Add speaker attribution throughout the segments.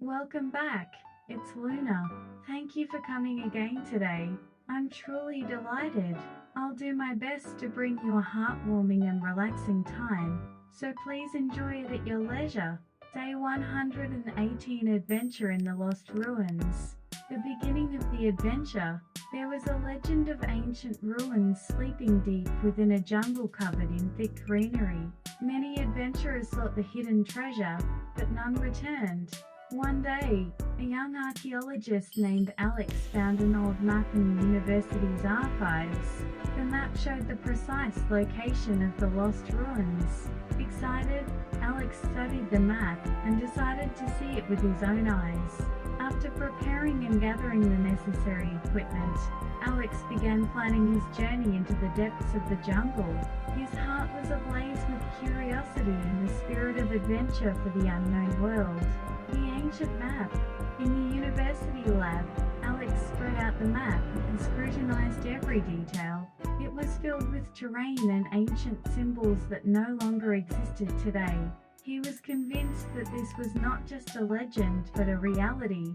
Speaker 1: Welcome back. It's Luna. Thank you for coming again today. I'm truly delighted. I'll do my best to bring you a heartwarming and relaxing time, so please enjoy it at your leisure. Day 118 Adventure in the Lost Ruins. The beginning of the adventure. There was a legend of ancient ruins sleeping deep within a jungle covered in thick greenery. Many adventurers sought the hidden treasure, but none returned. One day, a young archaeologist named Alex found an old map in the university's archives. The map showed the precise location of the lost ruins. Excited, Alex studied the map and decided to see it with his own eyes. After preparing and gathering the necessary equipment, Alex began planning his journey into the depths of the jungle. His heart was ablaze with curiosity and the spirit of adventure for the unknown world. The ancient map. In the university lab, Alex spread out the map and scrutinized every detail. It was filled with terrain and ancient symbols that no longer existed today. He was convinced that this was not just a legend but a reality.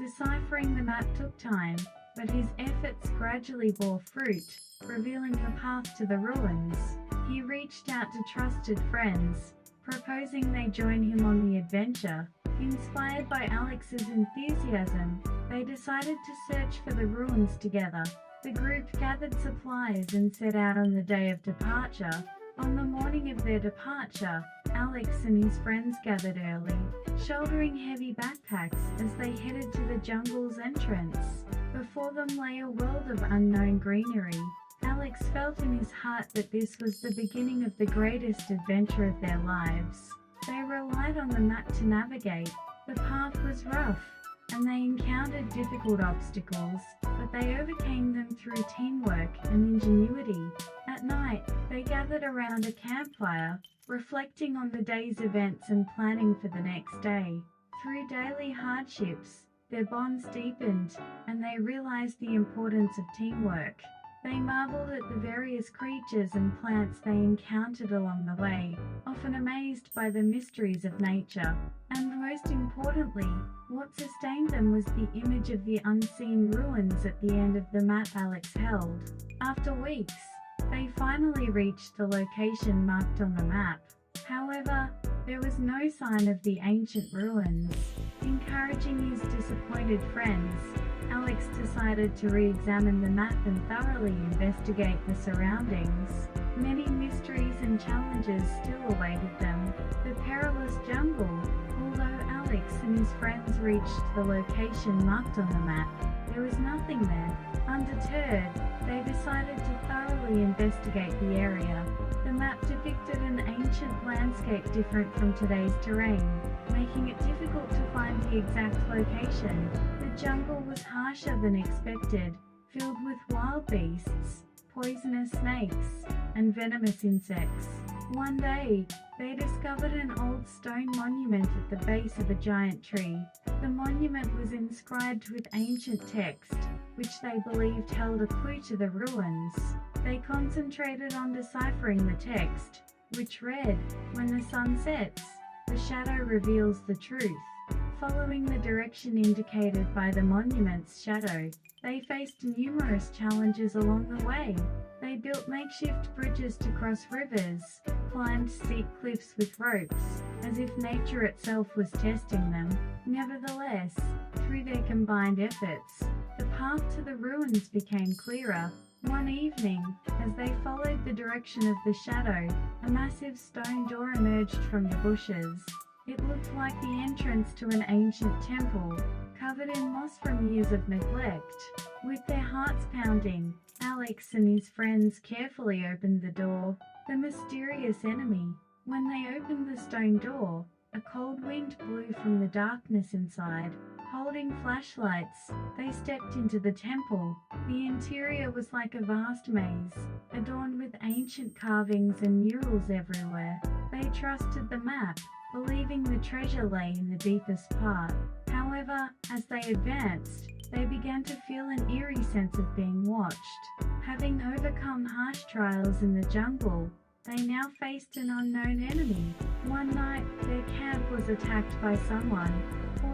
Speaker 1: Deciphering the map took time, but his efforts gradually bore fruit, revealing the path to the ruins. He reached out to trusted friends, proposing they join him on the adventure. Inspired by Alex's enthusiasm, they decided to search for the ruins together. The group gathered supplies and set out on the day of departure. On the morning of their departure, Alex and his friends gathered early, shouldering heavy backpacks as they headed to the jungle's entrance. Before them lay a world of unknown greenery. Alex felt in his heart that this was the beginning of the greatest adventure of their lives. They relied on the map to navigate. The path was rough, and they encountered difficult obstacles, but they overcame them through teamwork and ingenuity. At night, they gathered around a campfire, reflecting on the day's events and planning for the next day. Through daily hardships, their bonds deepened, and they realized the importance of teamwork. They marveled at the various creatures and plants they encountered along the way, often amazed by the mysteries of nature. And most importantly, what sustained them was the image of the unseen ruins at the end of the map Alex held. After weeks, they finally reached the location marked on the map. However, there was no sign of the ancient ruins. Encouraging his disappointed friends, Alex decided to re-examine the map and thoroughly investigate the surroundings. Many mysteries and challenges still awaited them. The perilous jungle. Although Alex and his friends reached the location marked on the map, there was nothing there. Undeterred, they decided to thoroughly investigate the area. The map depicted an ancient landscape different from today's terrain, making it difficult to find the exact location. The jungle was harsher than expected, filled with wild beasts, poisonous snakes, and venomous insects. One day, they discovered an old stone monument at the base of a giant tree. The monument was inscribed with ancient text, which they believed held a clue to the ruins. They concentrated on deciphering the text, which read, "When the sun sets, the shadow reveals the truth." Following the direction indicated by the monument's shadow, they faced numerous challenges along the way. They built makeshift bridges to cross rivers, climbed steep cliffs with ropes, as if nature itself was testing them. Nevertheless, through their combined efforts, the path to the ruins became clearer. One evening, as they followed the direction of the shadow, a massive stone door emerged from the bushes. It looked like the entrance to an ancient temple, covered in moss from years of neglect. With their hearts pounding, Alex and his friends carefully opened the door. The mysterious enemy. When they opened the stone door, a cold wind blew from the darkness inside. Holding flashlights, they stepped into the temple. The interior was like a vast maze, adorned with ancient carvings and murals everywhere. They trusted the map, believing the treasure lay in the deepest part. However, as they advanced, they began to feel an eerie sense of being watched. Having overcome harsh trials in the jungle, they now faced an unknown enemy. One night, their camp was attacked by someone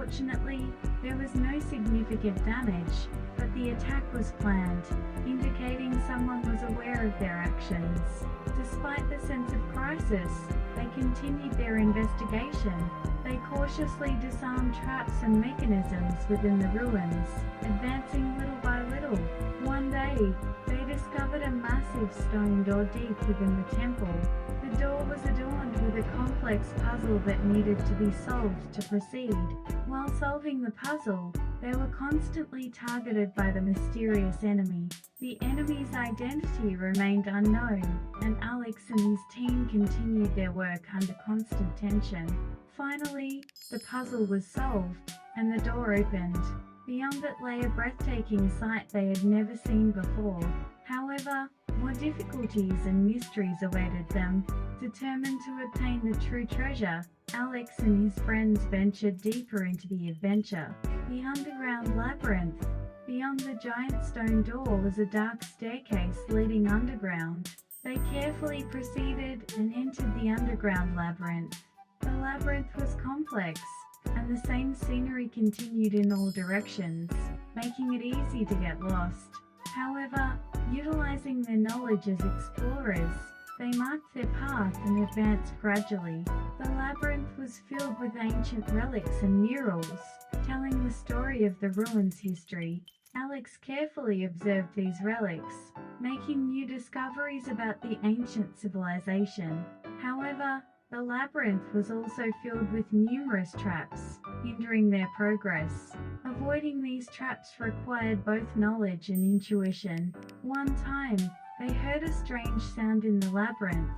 Speaker 1: Fortunately, there was no significant damage, but the attack was planned, indicating someone was aware of their actions. Despite the sense of crisis, they continued their investigation. They cautiously disarmed traps and mechanisms within the ruins, advancing little by little. One day, they discovered a massive stone door deep within the temple. The door was adorned with a complex puzzle that needed to be solved to proceed. While solving the puzzle, they were constantly targeted by the mysterious enemy. The enemy's identity remained unknown, and Alex and his team continued their work under constant tension. Finally, the puzzle was solved, and the door opened. Beyond it lay a breathtaking sight they had never seen before. However, more difficulties and mysteries awaited them. Determined to obtain the true treasure, Alex and his friends ventured deeper into the adventure. The underground labyrinth. Beyond the giant stone door was a dark staircase leading underground. They carefully proceeded and entered the underground labyrinth. The labyrinth was complex, and the same scenery continued in all directions, making it easy to get lost. However, utilizing their knowledge as explorers, they marked their path and advanced gradually. The labyrinth was filled with ancient relics and murals, telling the story of the ruins' history. Alex carefully observed these relics, making new discoveries about the ancient civilization. However, the labyrinth was also filled with numerous traps, hindering their progress. Avoiding these traps required both knowledge and intuition. One time, they heard a strange sound in the labyrinth.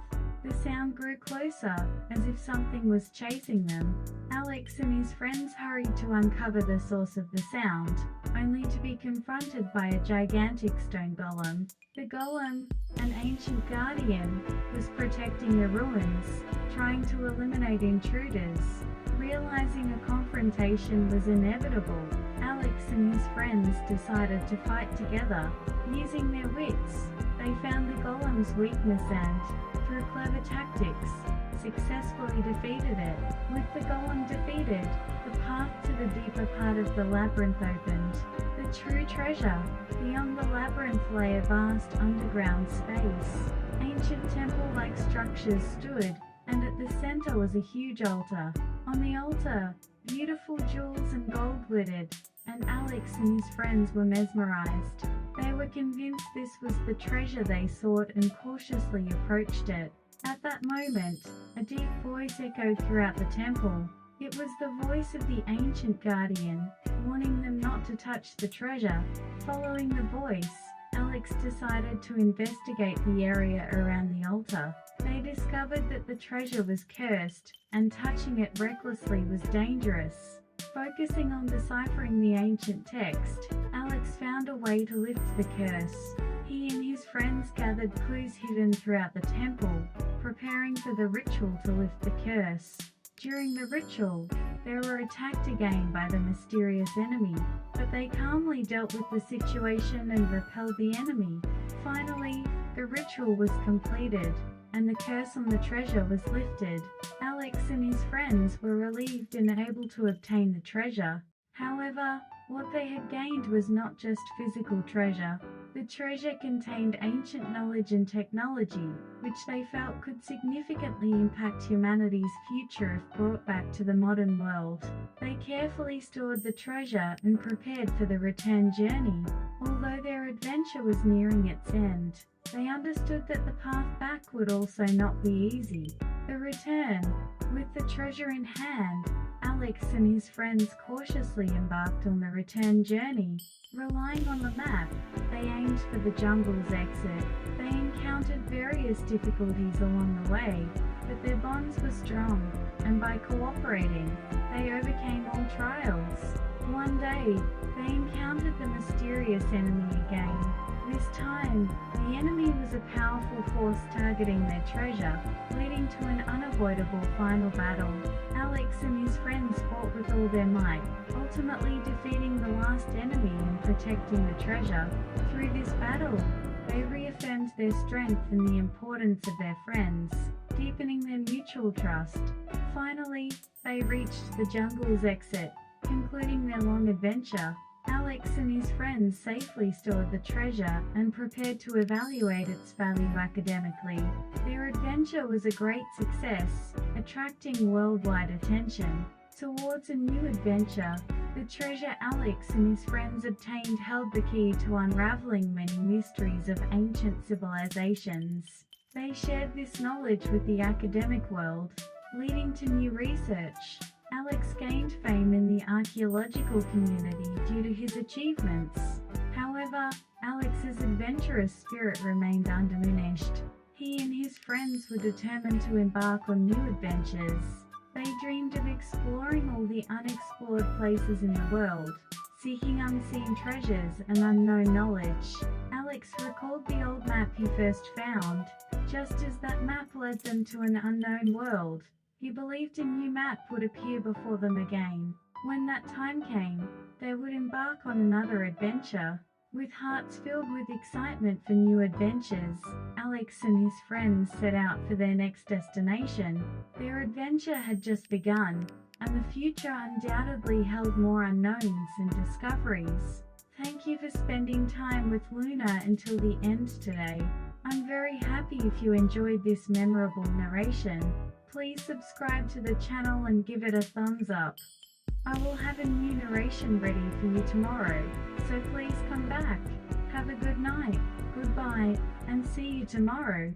Speaker 1: The sound grew closer, as if something was chasing them. Alex and his friends hurried to uncover the source of the sound, only to be confronted by a gigantic stone golem. The golem, an ancient guardian, was protecting the ruins, trying to eliminate intruders. Realizing a confrontation was inevitable, Alex and his friends decided to fight together. Using their wits, they found the golem's weakness and, through clever tactics, successfully defeated it. With the golem defeated, the path to the deeper part of the labyrinth opened. The true treasure. Beyond the labyrinth lay a vast underground space. Ancient temple-like structures stood, and at the center was a huge altar. On the altar, beautiful jewels and gold glittered, and Alex and his friends were mesmerized. They were convinced this was the treasure they sought and cautiously approached it. At that moment, a deep voice echoed throughout the temple. It was the voice of the ancient guardian, warning them not to touch the treasure. Following the voice, Alex decided to investigate the area around the altar. They discovered that the treasure was cursed, and touching it recklessly was dangerous. Focusing on deciphering the ancient text, Alex found a way to lift the curse. He and his friends gathered clues hidden throughout the temple, preparing for the ritual to lift the curse. During the ritual, they were attacked again by the mysterious enemy, but they calmly dealt with the situation and repelled the enemy. Finally, the ritual was completed, and the curse on the treasure was lifted. Alex and his friends were relieved and able to obtain the treasure. However, what they had gained was not just physical treasure. The treasure contained ancient knowledge and technology, which they felt could significantly impact humanity's future if brought back to the modern world. They carefully stored the treasure and prepared for the return journey. Although their adventure was nearing its end, they understood that the path back would also not be easy. The return. With the treasure in hand, Alex and his friends cautiously embarked on the return journey. Relying on the map, they aimed for the jungle's exit. They encountered various difficulties along the way, but their bonds were strong, and by cooperating, they overcame all trials. One day, they encountered the mysterious enemy again. This time, the enemy was a powerful force targeting their treasure, leading to an unavoidable final battle. Alex and his friends fought with all their might, ultimately defeating the last enemy and protecting the treasure. Through this battle, they reaffirmed their strength and the importance of their friends, deepening their mutual trust. Finally, they reached the jungle's exit. Concluding their long adventure, Alex and his friends safely stored the treasure and prepared to evaluate its value academically. Their adventure was a great success, attracting worldwide attention. Towards a new adventure, the treasure Alex and his friends obtained held the key to unraveling many mysteries of ancient civilizations. They shared this knowledge with the academic world, leading to new research. Alex gained fame in the archaeological community due to his achievements. However, Alex's adventurous spirit remained undiminished. He and his friends were determined to embark on new adventures. They dreamed of exploring all the unexplored places in the world, seeking unseen treasures and unknown knowledge. Alex recalled the old map he first found, just as that map led them to an unknown world. He believed a new map would appear before them again. When that time came, they would embark on another adventure. With hearts filled with excitement for new adventures, Alex and his friends set out for their next destination. Their adventure had just begun, and the future undoubtedly held more unknowns and discoveries. Thank you for spending time with Luna until the end today. I'm very happy if you enjoyed this memorable narration. Please subscribe to the channel and give it a thumbs up. I will have a new narration ready for you tomorrow, so please come back. Have a good night, goodbye, and see you tomorrow.